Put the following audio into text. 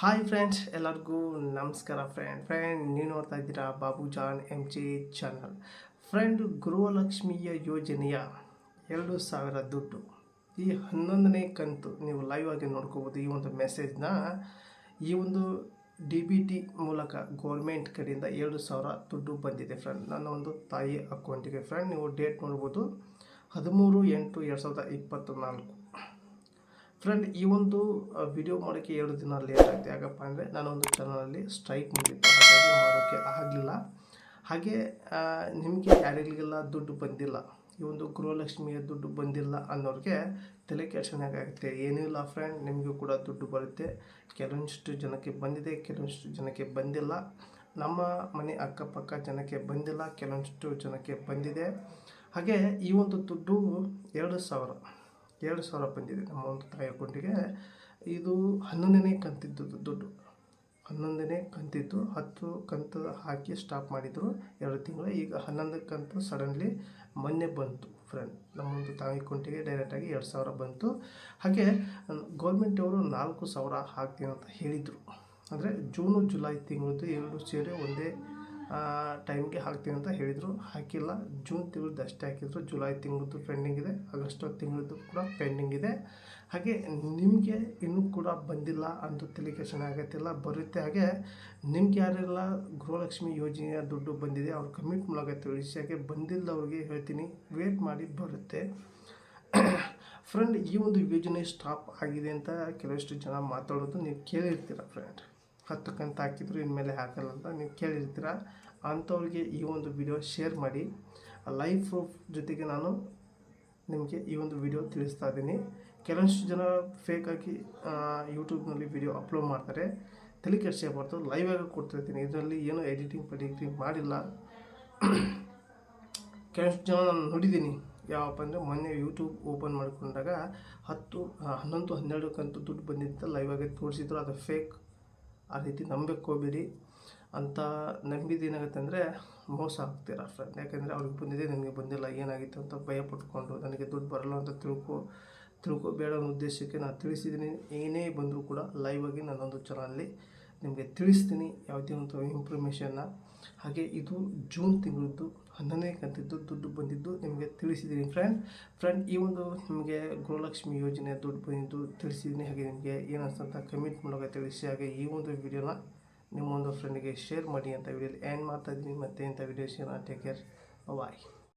Hi friends, ಎಲ್ಲರಿಗೂ ನಮಸ್ಕಾರ. Friend ನೀವು ನೋಡ್ತಾ ಇದ್ದೀರಾ Babu John MJ channel. Friend, ಗೃಹಲಕ್ಷ್ಮಿಯ ಯೋಜನೆಯ 2,000 ದುಡ್ಡು ಈ 11ನೇ ಕಂತು ನೀವು ಲೈವ್ ಆಗಿ ನೋಡ್ಕೋಬೋದು. ಈ ಒಂದು ಮೆಸೇಜ್ನ ಈ ಒಂದು DBT ಮೂಲಕ ಗೌರ್ಮೆಂಟ್ ಕಡೆಯಿಂದ 2,000 ದುಡ್ಡು ಬಂದಿದೆ ಫ್ರೆಂಡ್. ನನ್ನ ಒಂದು ತಾಯಿ ಅಕೌಂಟಿಗೆ. ಫ್ರೆಂಡ್, ನೀವು ಡೇಟ್ ನೋಡ್ಬೋದು, 13/8/2024. ಫ್ರೆಂಡ್, ಈ ಒಂದು ವಿಡಿಯೋ ಮಾಡೋಕ್ಕೆ 2 ದಿನ ಲೇಟ್ ಆಯಿತು. ಯಾಕಪ್ಪ ಅಂದರೆ ನಾನೊಂದು ಚಾನಲಲ್ಲಿ ಸ್ಟ್ರೈಕ್ ಮುಗಿತ್ತು, ಹಾಗಾಗಿ ಮಾಡೋಕ್ಕೆ ಆಗಲಿಲ್ಲ. ಹಾಗೆ ನಿಮಗೆ ಯಾರಿಗೆಲ್ಲ ದುಡ್ಡು ಬಂದಿಲ್ಲ, ಈ ಒಂದು ಗೃಹಲಕ್ಷ್ಮಿಯ ದುಡ್ಡು ಬಂದಿಲ್ಲ ಅನ್ನೋರಿಗೆ ತಲೆ ಕೆಡಿಸೋಣಾಗುತ್ತೆ. ಏನೂ ಇಲ್ಲ ಫ್ರೆಂಡ್, ನಿಮಗೂ ಕೂಡ ದುಡ್ಡು ಬರುತ್ತೆ. ಕೆಲವೊಂದಿಷ್ಟು ಜನಕ್ಕೆ ಬಂದಿದೆ, ಕೆಲವೊಂದಿಷ್ಟು ಜನಕ್ಕೆ ಬಂದಿಲ್ಲ. ನಮ್ಮ ಮನೆ ಅಕ್ಕಪಕ್ಕ ಜನಕ್ಕೆ ಬಂದಿಲ್ಲ, ಕೆಲವೊಂದಿಷ್ಟು ಜನಕ್ಕೆ ಬಂದಿದೆ. ಹಾಗೆ ಈ ಒಂದು ದುಡ್ಡು 2,000 ಬಂದಿದೆ ನಮ್ಮ ಒಂದು ತಾಯಿ ಅಕೌಂಟಿಗೆ. ಇದು 11ನೇ ಕಂತಿದ್ದು ದುಡ್ಡು. 11ನೇ ಕಂತಿದ್ದು 10 ಕಂತು ಹಾಕಿ ಸ್ಟಾಪ್ ಮಾಡಿದರು 2 ತಿಂಗಳು. ಈಗ 11 ಕಂತು ಸಡನ್ಲಿ ಮೊನ್ನೆ ಬಂತು ಫ್ರೆಂಡ್. ನಮ್ಮ ಒಂದು ತಾಯಿ ಅಕೌಂಟಿಗೆ ಡೈರೆಕ್ಟಾಗಿ 2,000 ಬಂತು. ಹಾಗೆ ಗೌರ್ಮೆಂಟ್ ಅವರು 4,000 ಹಾಕ್ತೀನಿ ಅಂತ ಹೇಳಿದರು. ಅಂದರೆ ಜೂನು ಜುಲೈ ತಿಂಗಳದ್ದು 2 ಸೇರಿ ಒಂದೇ ಟೈಮ್ಗೆ ಹಾಕ್ತೀನಿ ಅಂತ ಹೇಳಿದರು. ಹಾಕಿಲ್ಲ. ಜೂನ್ ತಿಂಗಳದ್ದು ಅಷ್ಟೇ ಹಾಕಿದ್ರು. ಜುಲೈ ತಿಂಗಳದ್ದು ಪೆಂಡಿಂಗ್ ಇದೆ, ಆಗಸ್ಟ್ ತಿಂಗಳದ್ದು ಕೂಡ ಪೆಂಡಿಂಗ್ ಇದೆ. ಹಾಗೆ ನಿಮಗೆ ಇನ್ನೂ ಕೂಡ ಬಂದಿಲ್ಲ ಅಂತ ತಲೆ ಕೆಡಿಸೋಣ ಆಗತ್ತಿಲ್ಲ, ಬರುತ್ತೆ. ಹಾಗೆ ನಿಮ್ಗೆ ಯಾರೆಲ್ಲ ಗೃಹಲಕ್ಷ್ಮಿ ಯೋಜನೆಯ ದುಡ್ಡು ಬಂದಿದೆ ಅವ್ರು ಕಮೆಂಟ್ ಮೂಲಕ ತಿಳಿಸಿ. ಹಾಗೆ ಬಂದಿಲ್ಲವ್ರಿಗೆ ಹೇಳ್ತೀನಿ, ವೇಟ್ ಮಾಡಿ, ಬರುತ್ತೆ. ಫ್ರೆಂಡ್, ಈ ಒಂದು ಯೋಜನೆ ಸ್ಟಾಪ್ ಆಗಿದೆ ಅಂತ ಕೆಲವಷ್ಟು ಜನ ಮಾತಾಡೋದು ನೀವು ಕೇಳಿರ್ತೀರ ಫ್ರೆಂಡ್. 10 ಕಂತು ಹಾಕಿದ್ರು ಇನ್ಮೇಲೆ ಹಾಕಲ್ಲ ಅಂತ ನೀವು ಕೇಳಿರ್ತೀರ. ಅಂಥವ್ರಿಗೆ ಈ ಒಂದು ವಿಡಿಯೋ ಶೇರ್ ಮಾಡಿ. ಲೈವ್ ಪ್ರೂಫ್ ಜೊತೆಗೆ ನಾನು ನಿಮಗೆ ಈ ಒಂದು ವಿಡಿಯೋ ತಿಳಿಸ್ತಾ ಇದ್ದೀನಿ. ಕೆಲವೊಂದಿಷ್ಟು ಜನ ಫೇಕಾಗಿ ಯೂಟ್ಯೂಬ್ನಲ್ಲಿ ವಿಡಿಯೋ ಅಪ್ಲೋಡ್ ಮಾಡ್ತಾರೆ. ತಲೆ ಕೆಡಿಸ್ಕೋಬಾರ್ದು. ಲೈವ್ ಆಗಿ ಕೊಡ್ತಿರ್ತೀನಿ, ಇದರಲ್ಲಿ ಏನೂ ಎಡಿಟಿಂಗ್ ಮಾಡಿಲ್ಲ. ಕೆಲವಷ್ಟು ಜನ ನಾನು ನೋಡಿದ್ದೀನಿ. ಯಾವಪ್ಪ ಅಂದರೆ ಮೊನ್ನೆ ಯೂಟ್ಯೂಬ್ ಓಪನ್ ಮಾಡಿಕೊಂಡಾಗ 10, 11, 12 ಕಂತು ದುಡ್ಡು ಬಂದಿತ್ತು ಲೈವ್ ಆಗಿ ತೋರಿಸಿದ್ರು. ಅದು ಫೇಕ್. ಆ ರೀತಿ ನಂಬಕ್ಕೆ ಹೋಗ್ಬೇಡಿ. ಅಂತ ನಂಬಿದ್ದೇನಾಗುತ್ತೆ ಅಂದರೆ ಮೋಸ ಆಗ್ತೀರಾ ಫ್ರೆಂಡ್. ಯಾಕೆಂದರೆ ಅವ್ರಿಗೆ ಬಂದಿದೆ, ನನಗೆ ಬಂದಿಲ್ಲ, ಏನಾಗಿತ್ತು ಅಂತ ಭಯ ಪಟ್ಕೊಂಡು ನನಗೆ ದುಡ್ಡು ಬರಲ್ಲ ಅಂತ ತಿಳ್ಕೊಬೇಡ ಅನ್ನೋ ಉದ್ದೇಶಕ್ಕೆ ನಾನು ತಿಳಿಸಿದ್ದೀನಿ. ಏನೇ ಬಂದರೂ ಕೂಡ ಲೈವ್ ಆಗಿ ನನ್ನೊಂದು ಚಾನಲಲ್ಲಿ ನಿಮಗೆ ತಿಳಿಸ್ತೀನಿ ಯಾವುದೇ ಒಂದು ಇನ್ಫಾರ್ಮೇಷನ್ನ. ಹಾಗೆ ಇದು ಜೂನ್ ತಿಂಗಳದ್ದು 11ನೇ ಕಂತಿದ್ದು ದುಡ್ಡು ಬಂದಿದ್ದು ನಿಮಗೆ ತಿಳಿಸಿದ್ದೀನಿ ಫ್ರೆಂಡ್. ಈ ಒಂದು ನಿಮಗೆ ಗೃಹಲಕ್ಷ್ಮಿ ಯೋಜನೆ ದುಡ್ಡು ಬಂದಿದ್ದು ತಿಳಿಸಿದ್ದೀನಿ. ಹಾಗೆ ನಿಮಗೆ ಏನಿಸ್ತಂತ ಕಮೆಂಟ್ ಮೂಲಕ ತಿಳಿಸಿ. ಹಾಗೆ ಈ ಒಂದು ವಿಡಿಯೋನ ನಿಮ್ಮೊಂದು ಫ್ರೆಂಡಿಗೆ ಶೇರ್ ಮಾಡಿ ಅಂತ ವಿಡಿಯೋಲಿ ಎಂಡ್ ಮಾಡ್ತಾ ಇದ್ದೀನಿ. ಮತ್ತೆ ಇಂಥ ವಿಡಿಯೋಸ್ನ ಟೇಕ್ ಕೇರ್, ಬಾಯ್.